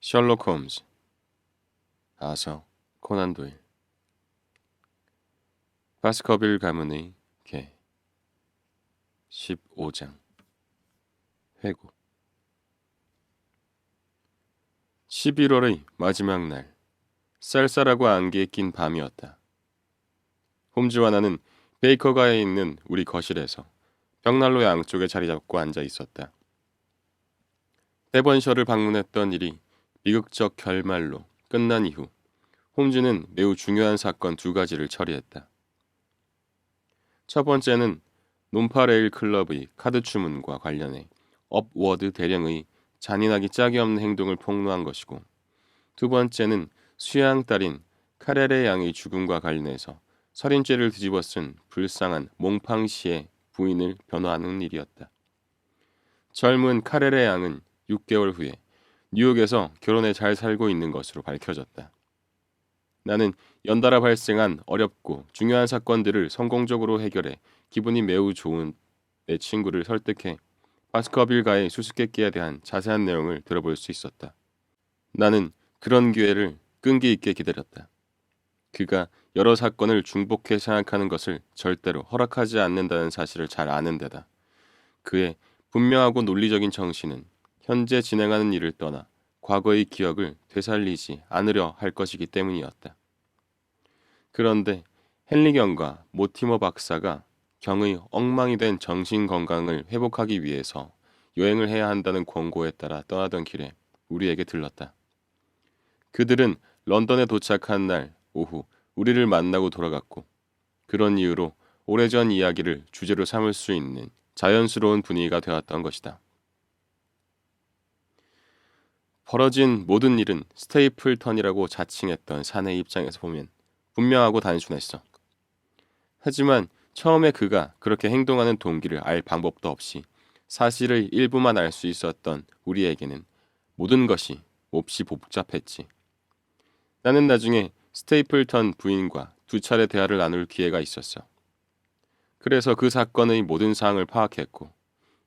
셜록 홈즈, 아서 코난 도일. 바스커빌 가문의 개 15장 회고. 11월의 마지막 날, 쌀쌀하고 안개에 낀 밤이었다. 홈즈와 나는 베이커가에 있는 우리 거실에서 벽난로 양쪽에 자리 잡고 앉아 있었다. 데번셔를 방문했던 일이 비극적 결말로 끝난 이후 홈즈는 매우 중요한 사건 두 가지를 처리했다. 첫 번째는 논파레일 클럽의 카드 주문과 관련해 업워드 대령의 잔인하기 짝이 없는 행동을 폭로한 것이고, 두 번째는 수양 딸인 카레레 양의 죽음과 관련해서 살인죄를 뒤집어 쓴 불쌍한 몽팡시의 부인을 변호하는 일이었다. 젊은 카레레 양은 6개월 후에 뉴욕에서 결혼해 잘 살고 있는 것으로 밝혀졌다. 나는 연달아 발생한 어렵고 중요한 사건들을 성공적으로 해결해 기분이 매우 좋은 내 친구를 설득해 바스커빌가의 수수께끼에 대한 자세한 내용을 들어볼 수 있었다. 나는 그런 기회를 끈기 있게 기다렸다. 그가 여러 사건을 중복해 생각하는 것을 절대로 허락하지 않는다는 사실을 잘 아는 데다 그의 분명하고 논리적인 정신은 현재 진행하는 일을 떠나 과거의 기억을 되살리지 않으려 할 것이기 때문이었다. 그런데 헨리 경과 모티머 박사가 경의 엉망이 된 정신 건강을 회복하기 위해서 여행을 해야 한다는 권고에 따라 떠나던 길에 우리에게 들렀다. 그들은 런던에 도착한 날 오후 우리를 만나고 돌아갔고, 그런 이유로 오래전 이야기를 주제로 삼을 수 있는 자연스러운 분위기가 되었던 것이다. 벌어진 모든 일은 스테이플턴이라고 자칭했던 사내의 입장에서 보면 분명하고 단순했어. 하지만 처음에 그가 그렇게 행동하는 동기를 알 방법도 없이 사실의 일부만 알 수 있었던 우리에게는 모든 것이 몹시 복잡했지. 나는 나중에 스테이플턴 부인과 두 차례 대화를 나눌 기회가 있었어. 그래서 그 사건의 모든 사항을 파악했고,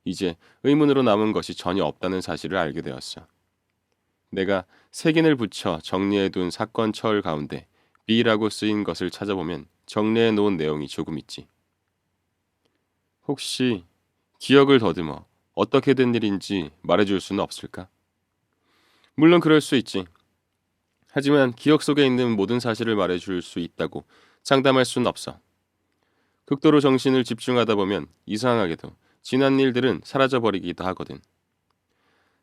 이제 의문으로 남은 것이 전혀 없다는 사실을 알게 되었어. 내가 색인을 붙여 정리해둔 사건 처울 가운데 B라고 쓰인 것을 찾아보면 정리해 놓은 내용이 조금 있지. 혹시 기억을 더듬어 어떻게 된 일인지 말해줄 수는 없을까? 물론 그럴 수 있지. 하지만 기억 속에 있는 모든 사실을 말해줄 수 있다고 장담할 수는 없어. 극도로 정신을 집중하다 보면 이상하게도 지난 일들은 사라져버리기도 하거든.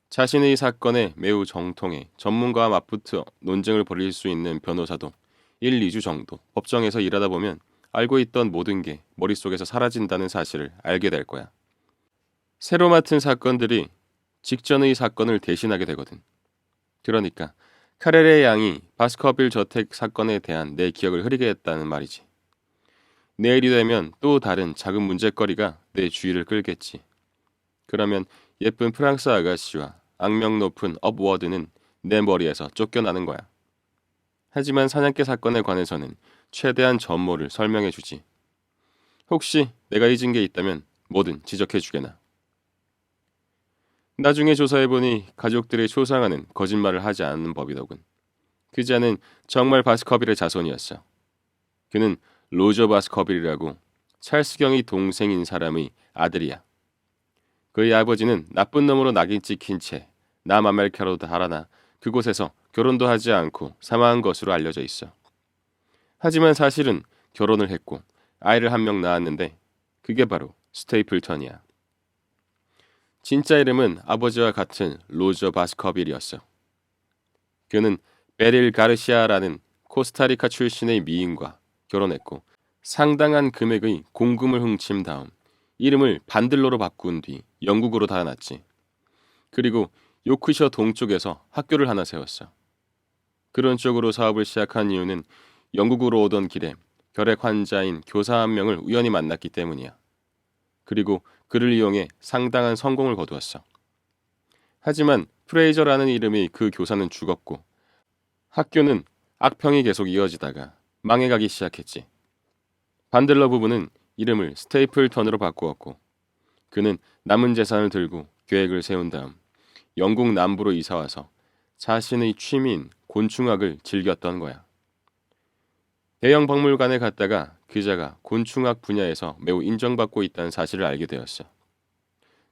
자신의 사건에 매우 정통해 전문가와 맞붙어 논쟁을 벌일 수 있는 변호사도 1, 2주 정도 법정에서 일하다 보면 알고 있던 모든 게 머릿속에서 사라진다는 사실을 알게 될 거야. 새로 맡은 사건들이 직전의 사건을 대신하게 되거든. 그러니까 카레레 양이 바스커빌 저택 사건에 대한 내 기억을 흐리게 했다는 말이지. 내일이 되면 또 다른 작은 문제거리가 내 주의를 끌겠지. 그러면 예쁜 프랑스 아가씨와 악명 높은 업워드는 내 머리에서 쫓겨나는 거야. 하지만 사냥개 사건에 관해서는 최대한 전모를 설명해 주지. 혹시 내가 잊은 게 있다면 뭐든 지적해 주게나. 나중에 조사해보니 가족들의 초상화는 거짓말을 하지 않는 법이더군. 그자는 정말 바스커빌의 자손이었어. 그는 로저 바스커빌이라고 찰스경의 동생인 사람의 아들이야. 그의 아버지는 나쁜 놈으로 낙인 찍힌 채 남아메리카로 달아나 그곳에서 결혼도 하지 않고 사망한 것으로 알려져 있어. 하지만 사실은 결혼을 했고 아이를 한 명 낳았는데 그게 바로 스테이플턴이야. 진짜 이름은 아버지와 같은 로저 바스커빌이었어. 그는 베릴 가르시아라는 코스타리카 출신의 미인과 결혼했고 상당한 금액의 공금을 훔친 다음 이름을 반들로로 바꾼 뒤 영국으로 달아났지. 그리고 요크셔 동쪽에서 학교를 하나 세웠어. 그런 쪽으로 사업을 시작한 이유는 영국으로 오던 길에 결핵 환자인 교사 한 명을 우연히 만났기 때문이야. 그리고 그를 이용해 상당한 성공을 거두었어. 하지만 프레이저라는 이름의 그 교사는 죽었고 학교는 악평이 계속 이어지다가 망해가기 시작했지. 반들러 부부는 이름을 스테이플턴으로 바꾸었고 그는 남은 재산을 들고 계획을 세운 다음 영국 남부로 이사와서 자신의 취미인 곤충학을 즐겼던 거야. 대형 박물관에 갔다가 그자가 곤충학 분야에서 매우 인정받고 있다는 사실을 알게 되었어.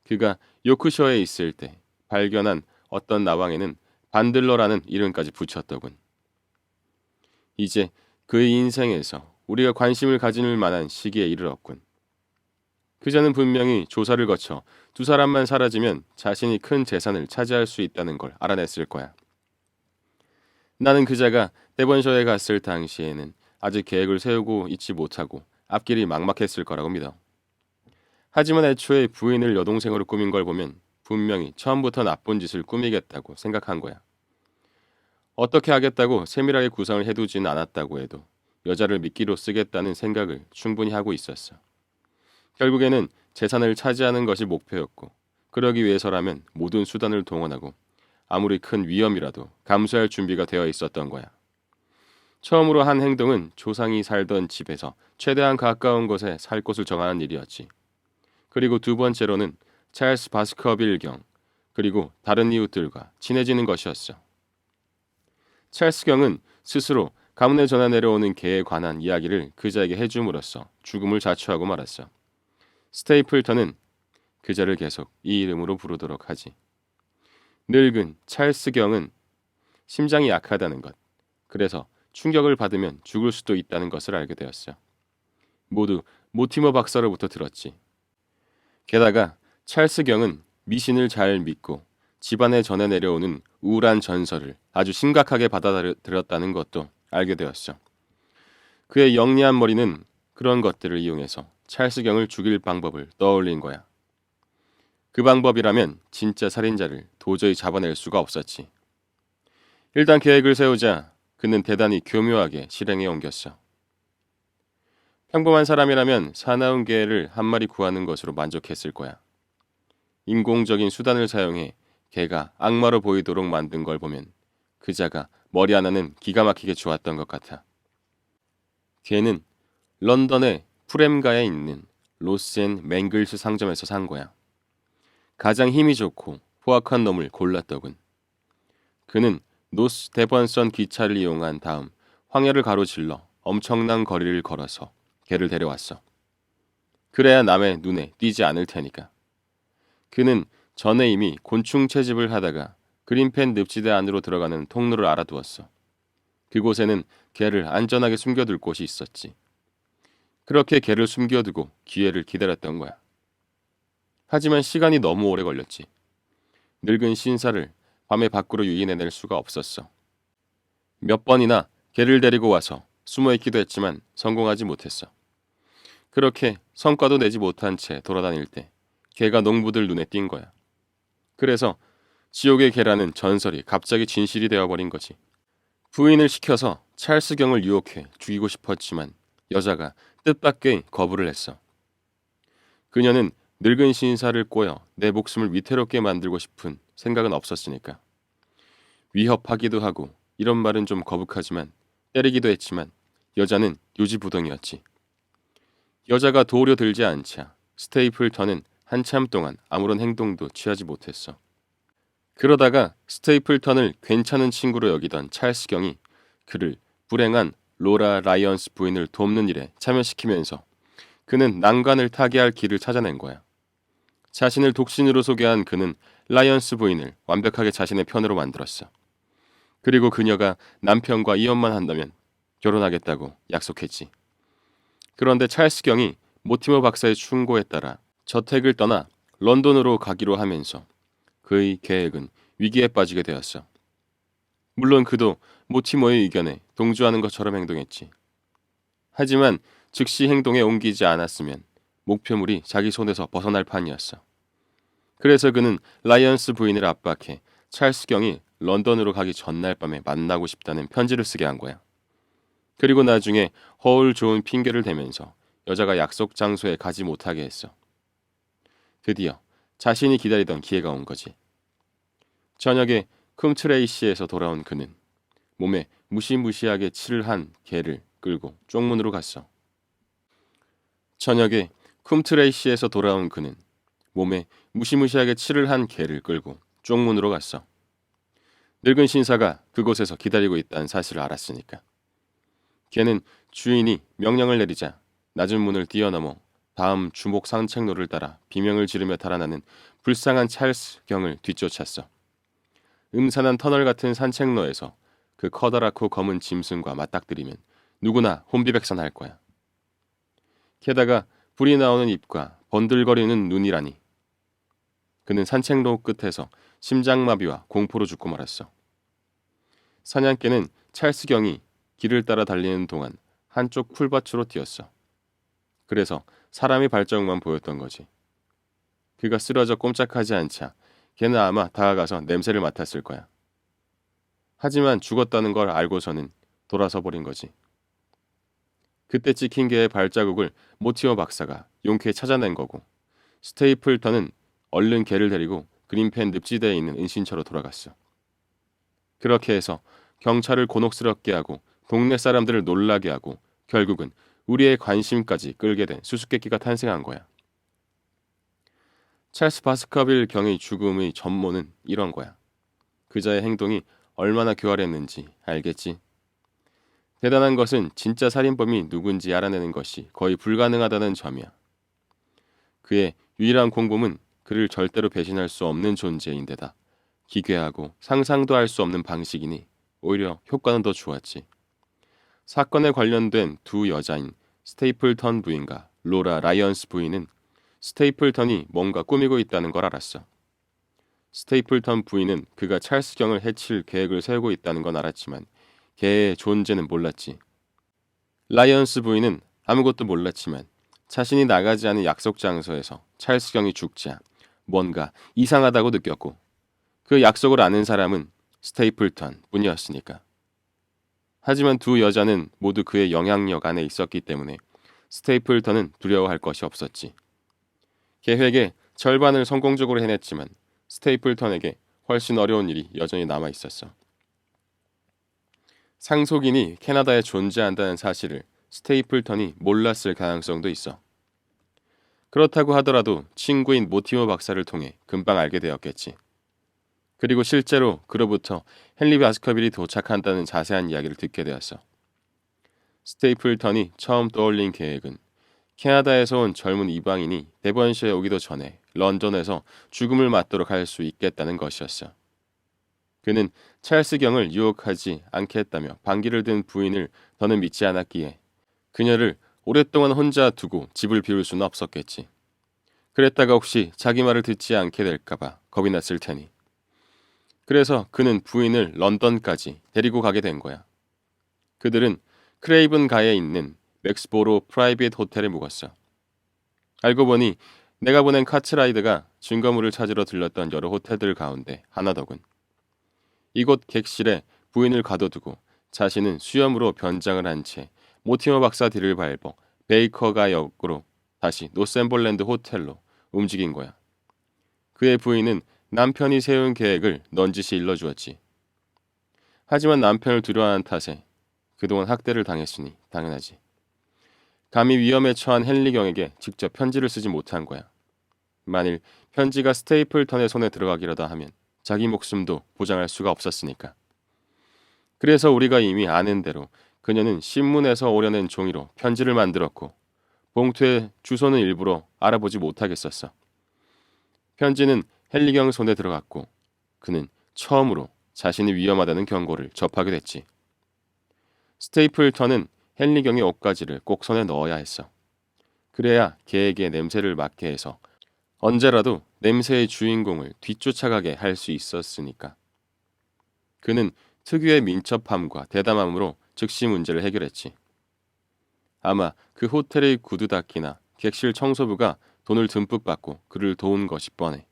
그가 요크셔에 있을 때 발견한 어떤 나방에는 반들러라는 이름까지 붙였더군. 이제 그의 인생에서 우리가 관심을 가질 만한 시기에 이르렀군. 그자는 분명히 조사를 거쳐 두 사람만 사라지면 자신이 큰 재산을 차지할 수 있다는 걸 알아냈을 거야. 나는 그자가 대번셔에 갔을 당시에는 아직 계획을 세우고 있지 못하고 앞길이 막막했을 거라고 믿어. 하지만 애초에 부인을 여동생으로 꾸민 걸 보면 분명히 처음부터 나쁜 짓을 꾸미겠다고 생각한 거야. 어떻게 하겠다고 세밀하게 구상을 해두진 않았다고 해도 여자를 미끼로 쓰겠다는 생각을 충분히 하고 있었어. 결국에는 재산을 차지하는 것이 목표였고 그러기 위해서라면 모든 수단을 동원하고 아무리 큰 위험이라도 감수할 준비가 되어 있었던 거야. 처음으로 한 행동은 조상이 살던 집에서 최대한 가까운 곳에 살 곳을 정하는 일이었지. 그리고 두 번째로는 찰스 바스커빌 경 그리고 다른 이웃들과 친해지는 것이었어. 찰스 경은 스스로 가문에 전해 내려오는 개에 관한 이야기를 그자에게 해줌으로써 죽음을 자초하고 말았어. 스테이플턴은 그자를 계속 이 이름으로 부르도록 하지. 늙은 찰스 경은 심장이 약하다는 것, 그래서 충격을 받으면 죽을 수도 있다는 것을 알게 되었어. 모두 모티머 박사로부터 들었지. 게다가 찰스 경은 미신을 잘 믿고 집안에 전해 내려오는 우울한 전설을 아주 심각하게 받아들였다는 것도 알게 되었어. 그의 영리한 머리는 그런 것들을 이용해서 찰스 경을 죽일 방법을 떠올린 거야. 그 방법이라면 진짜 살인자를 도저히 잡아낼 수가 없었지. 일단 계획을 세우자 그는 대단히 교묘하게 실행에 옮겼어. 평범한 사람이라면 사나운 개를 한 마리 구하는 것으로 만족했을 거야. 인공적인 수단을 사용해 개가 악마로 보이도록 만든 걸 보면 그자가 머리 하나는 기가 막히게 좋았던 것 같아. 개는 런던의 프렘가에 있는 로스앤 맹글스 상점에서 산 거야. 가장 힘이 좋고 포악한 놈을 골랐더군. 그는 노스 데번선 기차를 이용한 다음 황야를 가로질러 엄청난 거리를 걸어서 개를 데려왔어. 그래야 남의 눈에 띄지 않을 테니까. 그는 전에 이미 곤충 채집을 하다가 그린펜 늪지대 안으로 들어가는 통로를 알아두었어. 그곳에는 개를 안전하게 숨겨둘 곳이 있었지. 그렇게 개를 숨겨두고 기회를 기다렸던 거야. 하지만 시간이 너무 오래 걸렸지. 늙은 신사를 밤에 밖으로 유인해낼 수가 없었어. 몇 번이나 개를 데리고 와서 숨어있기도 했지만 성공하지 못했어. 그렇게 성과도 내지 못한 채 돌아다닐 때 개가 농부들 눈에 띈 거야. 그래서 지옥의 개라는 전설이 갑자기 진실이 되어버린 거지. 부인을 시켜서 찰스 경을 유혹해 죽이고 싶었지만 여자가 뜻밖의 거부를 했어. 그녀는 늙은 신사를 꼬여 내 목숨을 위태롭게 만들고 싶은 생각은 없었으니까. 위협하기도 하고 이런 말은 좀 거북하지만 때리기도 했지만 여자는 요지부동이었지. 여자가 도우려 들지 않자 스테이플턴은 한참 동안 아무런 행동도 취하지 못했어. 그러다가 스테이플턴을 괜찮은 친구로 여기던 찰스 경이 그를 불행한 로라 라이언스 부인을 돕는 일에 참여시키면서 그는 난관을 타개할 길을 찾아낸 거야. 자신을 독신으로 소개한 그는 라이언스 부인을 완벽하게 자신의 편으로 만들었어. 그리고 그녀가 남편과 이혼만 한다면 결혼하겠다고 약속했지. 그런데 찰스 경이 모티머 박사의 충고에 따라 저택을 떠나 런던으로 가기로 하면서 그의 계획은 위기에 빠지게 되었어. 물론 그도 모티머의 의견에 동조하는 것처럼 행동했지. 하지만 즉시 행동에 옮기지 않았으면 목표물이 자기 손에서 벗어날 판이었어. 그래서 그는 라이언스 부인을 압박해 찰스 경이 런던으로 가기 전날 밤에 만나고 싶다는 편지를 쓰게 한 거야. 그리고 나중에 허울 좋은 핑계를 대면서 여자가 약속 장소에 가지 못하게 했어. 드디어 자신이 기다리던 기회가 온 거지. 저녁에 쿰트레이시에서 돌아온 그는 몸에 무시무시하게 칠을 한 개를 끌고 쪽문으로 갔어. 저녁에 쿰트레이시에서 돌아온 그는 몸에 무시무시하게 칠을 한 개를 끌고 쪽문으로 갔어. 늙은 신사가 그곳에서 기다리고 있다는 사실을 알았으니까. 걔는 주인이 명령을 내리자 낮은 문을 뛰어넘어 다음 주목 산책로를 따라 비명을 지르며 달아나는 불쌍한 찰스 경을 뒤쫓았어. 음산한 터널 같은 산책로에서 그 커다랗고 검은 짐승과 맞닥뜨리면 누구나 혼비백산할 거야. 게다가 불이 나오는 입과 번들거리는 눈이라니. 그는 산책로 끝에서 심장마비와 공포로 죽고 말았어. 사냥개는 찰스 경이 길을 따라 달리는 동안 한쪽 풀밭으로 뛰었어. 그래서 사람의 발자국만 보였던 거지. 그가 쓰러져 꼼짝하지 않자 걔는 아마 다가가서 냄새를 맡았을 거야. 하지만 죽었다는 걸 알고서는 돌아서 버린 거지. 그때 찍힌 개의 발자국을 모티어 박사가 용케 찾아낸 거고, 스테이플턴은 얼른 개를 데리고 그린펜 늪지대에 있는 은신처로 돌아갔어. 그렇게 해서 경찰을 곤혹스럽게 하고 동네 사람들을 놀라게 하고 결국은 우리의 관심까지 끌게 된 수수께끼가 탄생한 거야. 찰스 바스커빌 경의 죽음의 전모는 이런 거야. 그자의 행동이 얼마나 교활했는지 알겠지? 대단한 것은 진짜 살인범이 누군지 알아내는 것이 거의 불가능하다는 점이야. 그의 유일한 공범은 그를 절대로 배신할 수 없는 존재인데다 기괴하고 상상도 할 수 없는 방식이니 오히려 효과는 더 좋았지. 사건에 관련된 두 여자인 스테이플턴 부인과 로라 라이언스 부인은 스테이플턴이 뭔가 꾸미고 있다는 걸 알았어. 스테이플턴 부인은 그가 찰스 경을 해칠 계획을 세우고 있다는 건 알았지만 걔의 존재는 몰랐지. 라이언스 부인은 아무것도 몰랐지만 자신이 나가지 않은 약속 장소에서 찰스 경이 죽자 뭔가 이상하다고 느꼈고, 그 약속을 아는 사람은 스테이플턴 뿐이었으니까. 하지만 두 여자는 모두 그의 영향력 안에 있었기 때문에 스테이플턴은 두려워할 것이 없었지. 계획의 절반을 성공적으로 해냈지만 스테이플턴에게 훨씬 어려운 일이 여전히 남아 있었어. 상속인이 캐나다에 존재한다는 사실을 스테이플턴이 몰랐을 가능성도 있어. 그렇다고 하더라도 친구인 모티머 박사를 통해 금방 알게 되었겠지. 그리고 실제로 그로부터 헨리 바스커빌이 도착한다는 자세한 이야기를 듣게 되었어. 스테이플턴이 처음 떠올린 계획은 캐나다에서 온 젊은 이방인이 데번시에 오기도 전에 런던에서 죽음을 맞도록 할 수 있겠다는 것이었어. 그는 찰스 경을 유혹하지 않겠다며 반기를 든 부인을 더는 믿지 않았기에 그녀를 오랫동안 혼자 두고 집을 비울 수는 없었겠지. 그랬다가 혹시 자기 말을 듣지 않게 될까봐 겁이 났을 테니. 그래서 그는 부인을 런던까지 데리고 가게 된 거야. 그들은 크레이븐 가에 있는 맥스보로 프라이빗 호텔에 묵었어. 알고 보니 내가 보낸 카트라이드가 증거물을 찾으러 들렀던 여러 호텔들 가운데 하나더군. 이곳 객실에 부인을 가둬두고 자신은 수염으로 변장을 한 채 모티머 박사 뒤를 밟어 베이커가 역으로 다시 노샘볼랜드 호텔로 움직인 거야. 그의 부인은 남편이 세운 계획을 넌지시 일러주었지. 하지만 남편을 두려워하는 탓에 그동안 학대를 당했으니 당연하지. 감히 위험에 처한 헨리 경에게 직접 편지를 쓰지 못한 거야. 만일 편지가 스테이플턴의 손에 들어가기라도 하면 자기 목숨도 보장할 수가 없었으니까. 그래서 우리가 이미 아는 대로 그녀는 신문에서 오려낸 종이로 편지를 만들었고 봉투의 주소는 일부러 알아보지 못하겠었어. 편지는 헨리 경 손에 들어갔고 그는 처음으로 자신이 위험하다는 경고를 접하게 됐지. 스테이플턴은 헨리 경의 옷가지를 꼭 손에 넣어야 했어. 그래야 개에게 냄새를 맡게 해서 언제라도 냄새의 주인공을 뒤쫓아가게 할 수 있었으니까. 그는 특유의 민첩함과 대담함으로 즉시 문제를 해결했지. 아마 그 호텔의 구두 닦기나 객실 청소부가 돈을 듬뿍 받고 그를 도운 것이 뻔해.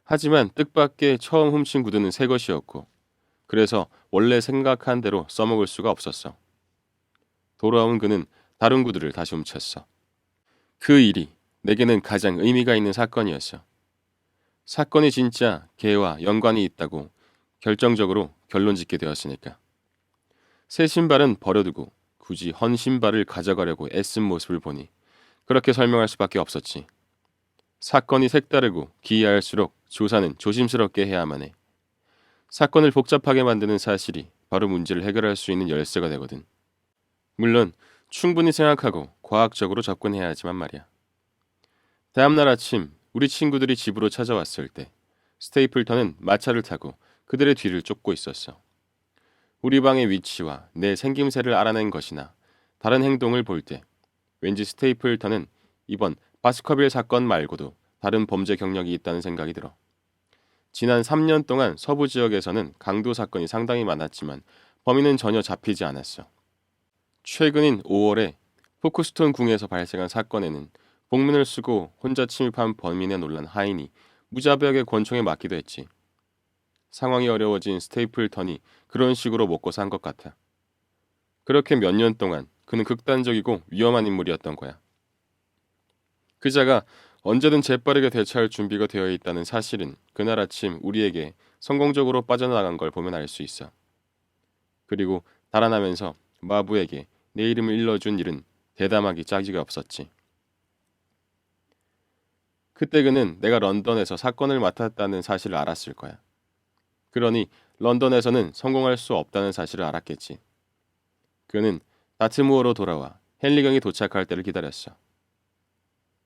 하지만 뜻밖의 처음 훔친 구두는 새 것이었고 그래서 원래 생각한 대로 써먹을 수가 없었어. 돌아온 그는 다른 구두를 다시 훔쳤어. 그 일이 내게는 가장 의미가 있는 사건이었어. 사건이 진짜 개와 연관이 있다고 결정적으로 결론짓게 되었으니까. 새 신발은 버려두고 굳이 헌 신발을 가져가려고 애쓴 모습을 보니 그렇게 설명할 수밖에 없었지. 사건이 색다르고 기이할수록 조사는 조심스럽게 해야만 해. 사건을 복잡하게 만드는 사실이 바로 문제를 해결할 수 있는 열쇠가 되거든. 물론 충분히 생각하고 과학적으로 접근해야 하지만 말이야. 다음날 아침 우리 친구들이 집으로 찾아왔을 때 스테이플턴은 마차를 타고 그들의 뒤를 쫓고 있었어. 우리 방의 위치와 내 생김새를 알아낸 것이나 다른 행동을 볼 때 왠지 스테이플턴은 이번 바스커빌 사건 말고도 다른 범죄 경력이 있다는 생각이 들어. 지난 3년 동안 서부 지역에서는 강도 사건이 상당히 많았지만 범인은 전혀 잡히지 않았어. 최근인 5월에 포크스톤 궁에서 발생한 사건에는 복면을 쓰고 혼자 침입한 범인에 놀란 하인이 무자백의 권총에 맞기도 했지. 상황이 어려워진 스테이플턴이 그런 식으로 먹고 산 것 같아. 그렇게 몇 년 동안 그는 극단적이고 위험한 인물이었던 거야. 그자가 언제든 재빠르게 대처할 준비가 되어 있다는 사실은 그날 아침 우리에게 성공적으로 빠져나간 걸 보면 알 수 있어. 그리고 달아나면서 마부에게 내 이름을 일러준 일은 대담하기 짝이가 없었지. 그때 그는 내가 런던에서 사건을 맡았다는 사실을 알았을 거야. 그러니 런던에서는 성공할 수 없다는 사실을 알았겠지. 그는 다트무어로 돌아와 헨리경이 도착할 때를 기다렸어.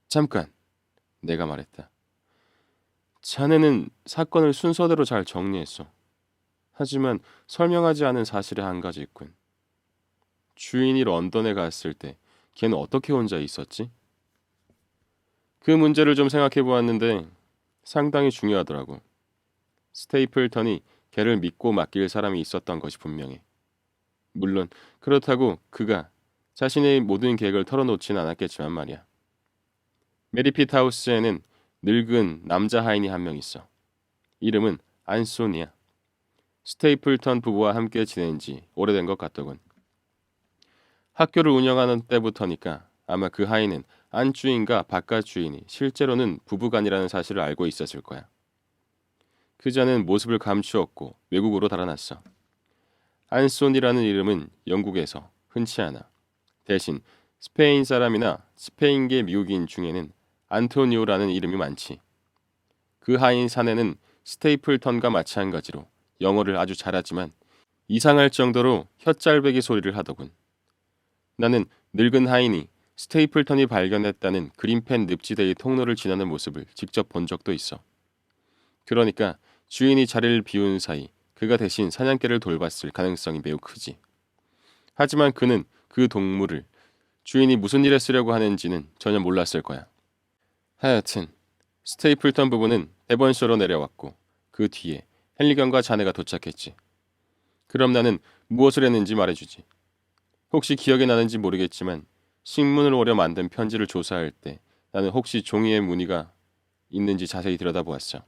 잠깐, 내가 말했다. 자네는 사건을 순서대로 잘 정리했어. 하지만 설명하지 않은 사실이 한 가지 있군. 주인이 런던에 갔을 때 걔는 어떻게 혼자 있었지? 그 문제를 좀 생각해 보았는데 상당히 중요하더라고. 스테이플턴이 걔를 믿고 맡길 사람이 있었던 것이 분명해. 물론 그렇다고 그가 자신의 모든 계획을 털어놓지는 않았겠지만 말이야. 메리핏 하우스에는 늙은 남자 하인이 한 명 있어. 이름은 안소니야. 스테이플턴 부부와 함께 지낸 지 오래된 것 같더군. 학교를 운영하는 때부터니까 아마 그 하인은 안 주인과 바깥 주인이 실제로는 부부간이라는 사실을 알고 있었을 거야. 그자는 모습을 감추었고 외국으로 달아났어. 안손이라는 이름은 영국에서 흔치 않아. 대신 스페인 사람이나 스페인계 미국인 중에는 안토니오라는 이름이 많지. 그 하인 사내는 스테이플턴과 마찬가지로 영어를 아주 잘하지만 이상할 정도로 혓짤배기 소리를 하더군. 나는 늙은 하인이 스테이플턴이 발견했다는 그린펜 늪지대의 통로를 지나는 모습을 직접 본 적도 있어. 그러니까 주인이 자리를 비운 사이 그가 대신 사냥개를 돌봤을 가능성이 매우 크지. 하지만 그는 그 동물을 주인이 무슨 일에 쓰려고 하는지는 전혀 몰랐을 거야. 하여튼 스테이플턴 부부는 데번셔로 내려왔고 그 뒤에 헨리건과 자네가 도착했지. 그럼 나는 무엇을 했는지 말해주지. 혹시 기억이 나는지 모르겠지만 식문을 오려 만든 편지를 조사할 때 나는 혹시 종이에 무늬가 있는지 자세히 들여다보았어.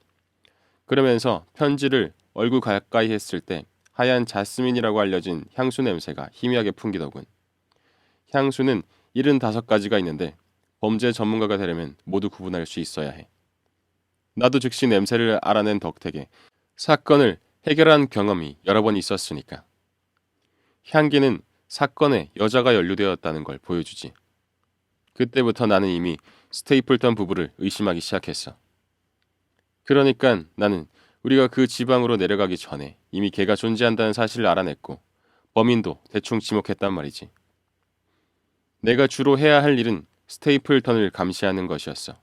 그러면서 편지를 얼굴 가까이 했을 때 하얀 자스민이라고 알려진 향수 냄새가 희미하게 풍기더군. 향수는 75가지가 있는데 범죄 전문가가 되려면 모두 구분할 수 있어야 해. 나도 즉시 냄새를 알아낸 덕택에 사건을 해결한 경험이 여러 번 있었으니까. 향기는 사건에 여자가 연루되었다는 걸 보여주지. 그때부터 나는 이미 스테이플턴 부부를 의심하기 시작했어. 그러니까 나는 우리가 그 지방으로 내려가기 전에 이미 걔가 존재한다는 사실을 알아냈고 범인도 대충 지목했단 말이지. 내가 주로 해야 할 일은 스테이플턴을 감시하는 것이었어.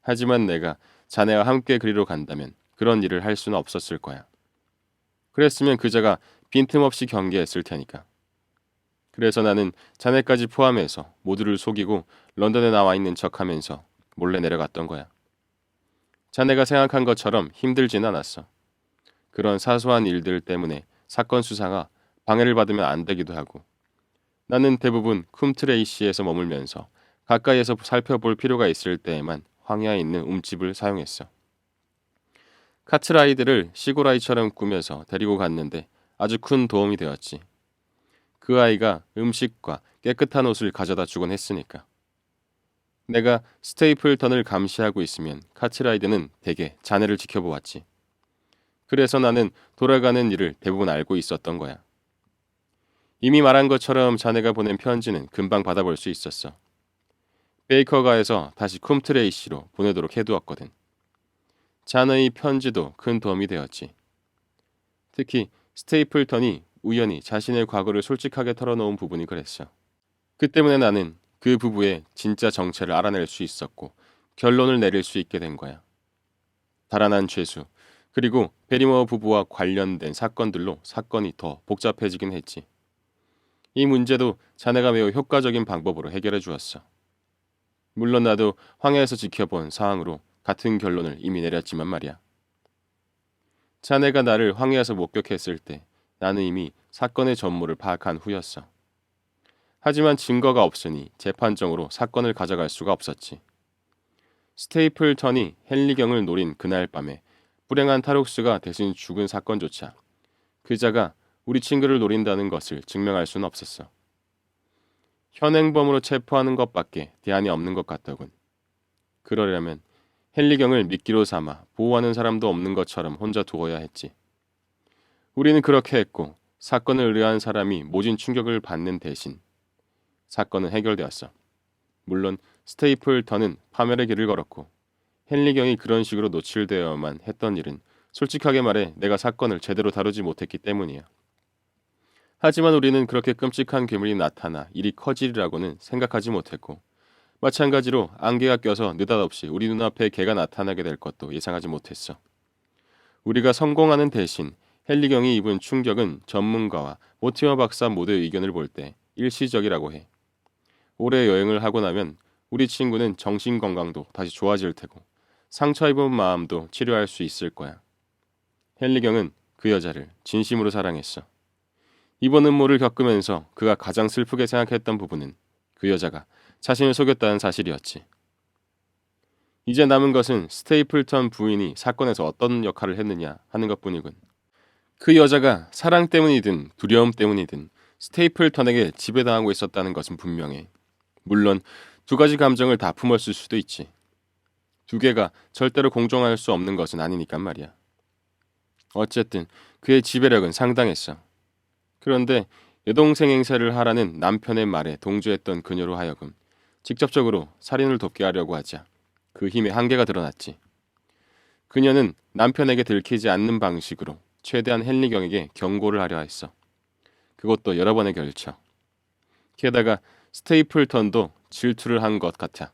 하지만 내가 자네와 함께 그리로 간다면 그런 일을 할 수는 없었을 거야. 그랬으면 그자가 빈틈없이 경계했을 테니까. 그래서 나는 자네까지 포함해서 모두를 속이고 런던에 나와 있는 척하면서 몰래 내려갔던 거야. 자네가 생각한 것처럼 힘들진 않았어. 그런 사소한 일들 때문에 사건 수사가 방해를 받으면 안 되기도 하고. 나는 대부분 쿰트레이시에서 머물면서 가까이에서 살펴볼 필요가 있을 때에만 황야에 있는 움집을 사용했어. 카트라이드를 시골아이처럼 꾸며서 데리고 갔는데 아주 큰 도움이 되었지. 그 아이가 음식과 깨끗한 옷을 가져다 주곤 했으니까. 내가 스테이플턴을 감시하고 있으면 카트라이드는 대개 자네를 지켜보았지. 그래서 나는 돌아가는 일을 대부분 알고 있었던 거야. 이미 말한 것처럼 자네가 보낸 편지는 금방 받아볼 수 있었어. 베이커가에서 다시 쿰트레이시로 보내도록 해두었거든. 자네의 편지도 큰 도움이 되었지. 특히 스테이플턴이 우연히 자신의 과거를 솔직하게 털어놓은 부분이 그랬어. 그 때문에 나는 그 부부의 진짜 정체를 알아낼 수 있었고 결론을 내릴 수 있게 된 거야. 달아난 죄수, 그리고 베리머 부부와 관련된 사건들로 사건이 더 복잡해지긴 했지. 이 문제도 자네가 매우 효과적인 방법으로 해결해 주었어. 물론 나도 황해에서 지켜본 상황으로 같은 결론을 이미 내렸지만 말이야. 자네가 나를 황해에서 목격했을 때 나는 이미 사건의 전모를 파악한 후였어. 하지만 증거가 없으니 재판정으로 사건을 가져갈 수가 없었지. 스테이플턴이 헨리경을 노린 그날 밤에 불행한 탈옥수가 대신 죽은 사건조차 그자가 우리 친구를 노린다는 것을 증명할 수는 없었어. 현행범으로 체포하는 것밖에 대안이 없는 것 같더군. 그러려면 헨리경을 미끼로 삼아 보호하는 사람도 없는 것처럼 혼자 두어야 했지. 우리는 그렇게 했고 사건을 의뢰한 사람이 모진 충격을 받는 대신 사건은 해결되었어. 물론 스테이플턴은 파멸의 길을 걸었고 헨리경이 그런 식으로 노출되어야만 했던 일은 솔직하게 말해 내가 사건을 제대로 다루지 못했기 때문이야. 하지만 우리는 그렇게 끔찍한 괴물이 나타나 일이 커지리라고는 생각하지 못했고 마찬가지로 안개가 껴서 느닷없이 우리 눈앞에 개가 나타나게 될 것도 예상하지 못했어. 우리가 성공하는 대신 헨리경이 입은 충격은 전문가와 모티머 박사 모두의 의견을 볼 때 일시적이라고 해. 오래 여행을 하고 나면 우리 친구는 정신 건강도 다시 좋아질 테고 상처 입은 마음도 치료할 수 있을 거야. 헨리경은 그 여자를 진심으로 사랑했어. 이번 음모를 겪으면서 그가 가장 슬프게 생각했던 부분은 그 여자가 자신을 속였다는 사실이었지. 이제 남은 것은 스테이플턴 부인이 사건에서 어떤 역할을 했느냐 하는 것뿐이군. 그 여자가 사랑 때문이든 두려움 때문이든 스테이플턴에게 지배당하고 있었다는 것은 분명해. 물론 두 가지 감정을 다 품었을 수도 있지. 두 개가 절대로 공존할 수 없는 것은 아니니까 말이야. 어쨌든 그의 지배력은 상당했어. 그런데 여동생 행세를 하라는 남편의 말에 동조했던 그녀로 하여금 직접적으로 살인을 돕게 하려고 하자 그 힘의 한계가 드러났지. 그녀는 남편에게 들키지 않는 방식으로 최대한 헨리경에게 경고를 하려 했어. 그것도 여러 번에 걸쳐. 게다가 스테이플턴도 질투를 한 것 같아.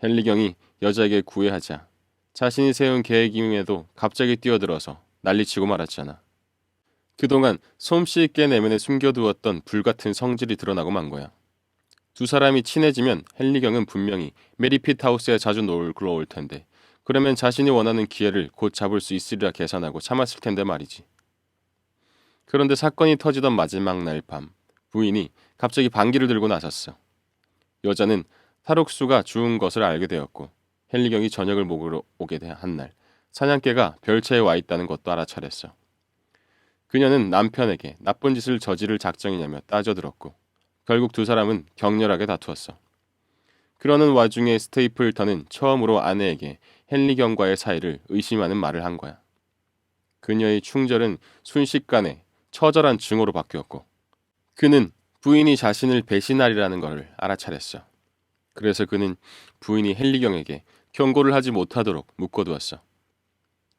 헨리경이 여자에게 구애하자 자신이 세운 계획임에도 갑자기 뛰어들어서 난리치고 말았잖아. 그동안 솜씨 있게 내면에 숨겨두었던 불같은 성질이 드러나고 만 거야. 두 사람이 친해지면 헨리경은 분명히 메리핏 하우스에 자주 놀러 올 텐데 그러면 자신이 원하는 기회를 곧 잡을 수 있으리라 계산하고 참았을 텐데 말이지. 그런데 사건이 터지던 마지막 날 밤 부인이 갑자기 반기를 들고 나섰어. 여자는 탈옥수가 죽은 것을 알게 되었고 헨리경이 저녁을 먹으러 오게 한 날 사냥개가 별채에 와 있다는 것도 알아차렸어. 그녀는 남편에게 나쁜 짓을 저지를 작정이냐며 따져들었고 결국 두 사람은 격렬하게 다투었어. 그러는 와중에 스테이플턴은 처음으로 아내에게 헨리경과의 사이를 의심하는 말을 한 거야. 그녀의 충절은 순식간에 처절한 증오로 바뀌었고 그는 부인이 자신을 배신하리라는 것을 알아차렸어. 그래서 그는 부인이 헨리경에게 경고를 하지 못하도록 묶어두었어.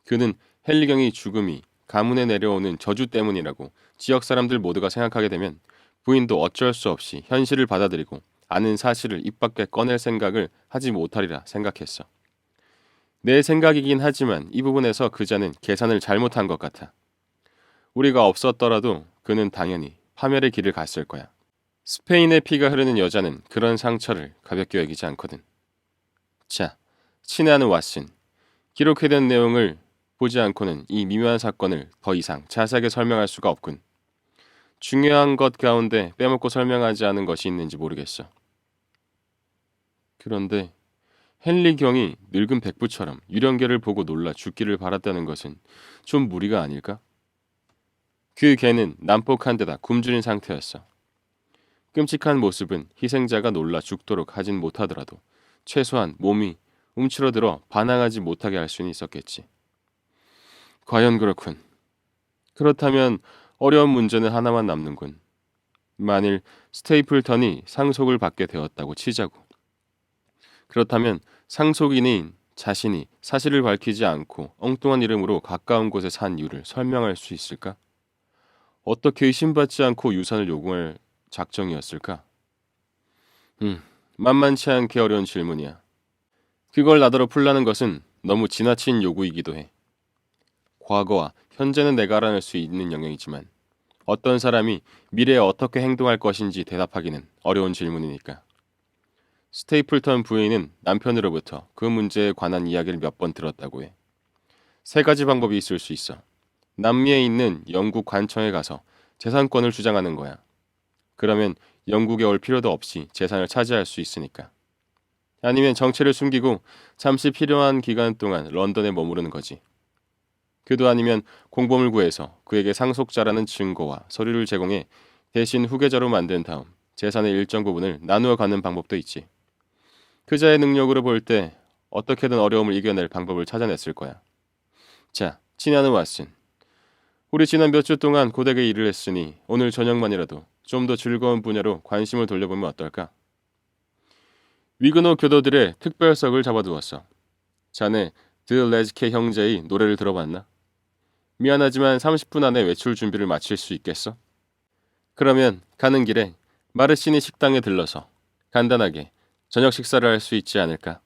그는 헨리경의 죽음이 가문에 내려오는 저주 때문이라고 지역 사람들 모두가 생각하게 되면 부인도 어쩔 수 없이 현실을 받아들이고 아는 사실을 입 밖에 꺼낼 생각을 하지 못하리라 생각했어. 내 생각이긴 하지만 이 부분에서 그자는 계산을 잘못한 것 같아. 우리가 없었더라도 그는 당연히 파멸의 길을 갔을 거야. 스페인의 피가 흐르는 여자는 그런 상처를 가볍게 여기지 않거든. 자, 친애하는 왓슨. 기록해둔 내용을 보지 않고는 이 미묘한 사건을 더 이상 자세하게 설명할 수가 없군. 중요한 것 가운데 빼먹고 설명하지 않은 것이 있는지 모르겠어. 그런데 헨리경이 늙은 백부처럼 유령개를 보고 놀라 죽기를 바랐다는 것은 좀 무리가 아닐까? 그 개는 난폭한 데다 굶주린 상태였어. 끔찍한 모습은 희생자가 놀라 죽도록 하진 못하더라도 최소한 몸이 움츠러들어 반항하지 못하게 할 수는 있었겠지. 과연 그렇군. 그렇다면 어려운 문제는 하나만 남는군. 만일 스테이플턴이 상속을 받게 되었다고 치자고. 그렇다면 상속인인 자신이 사실을 밝히지 않고 엉뚱한 이름으로 가까운 곳에 산 이유를 설명할 수 있을까? 어떻게 의심받지 않고 유산을 요구할 작정이었을까? 만만치 않게 어려운 질문이야. 그걸 나더러 풀라는 것은 너무 지나친 요구이기도 해. 과거와 현재는 내가 알아낼 수 있는 영역이지만 어떤 사람이 미래에 어떻게 행동할 것인지 대답하기는 어려운 질문이니까. 스테이플턴 부인은 남편으로부터 그 문제에 관한 이야기를 몇 번 들었다고 해. 세 가지 방법이 있을 수 있어. 남미에 있는 영국 관청에 가서 재산권을 주장하는 거야. 그러면 영국에 올 필요도 없이 재산을 차지할 수 있으니까. 아니면 정체를 숨기고 잠시 필요한 기간 동안 런던에 머무르는 거지. 그도 아니면 공범을 구해서 그에게 상속자라는 증거와 서류를 제공해 대신 후계자로 만든 다음 재산의 일정 부분을 나누어 가는 방법도 있지. 그자의 능력으로 볼 때 어떻게든 어려움을 이겨낼 방법을 찾아냈을 거야. 자, 친애하는 왓슨. 우리 지난 몇 주 동안 고되게 일을 했으니 오늘 저녁만이라도 좀 더 즐거운 분야로 관심을 돌려보면 어떨까? 위그너 교도들의 특별석을 잡아두었어. 자네 드 레즈케 형제의 노래를 들어봤나? 미안하지만 30분 안에 외출 준비를 마칠 수 있겠어? 그러면 가는 길에 마르시니 식당에 들러서 간단하게 저녁 식사를 할 수 있지 않을까?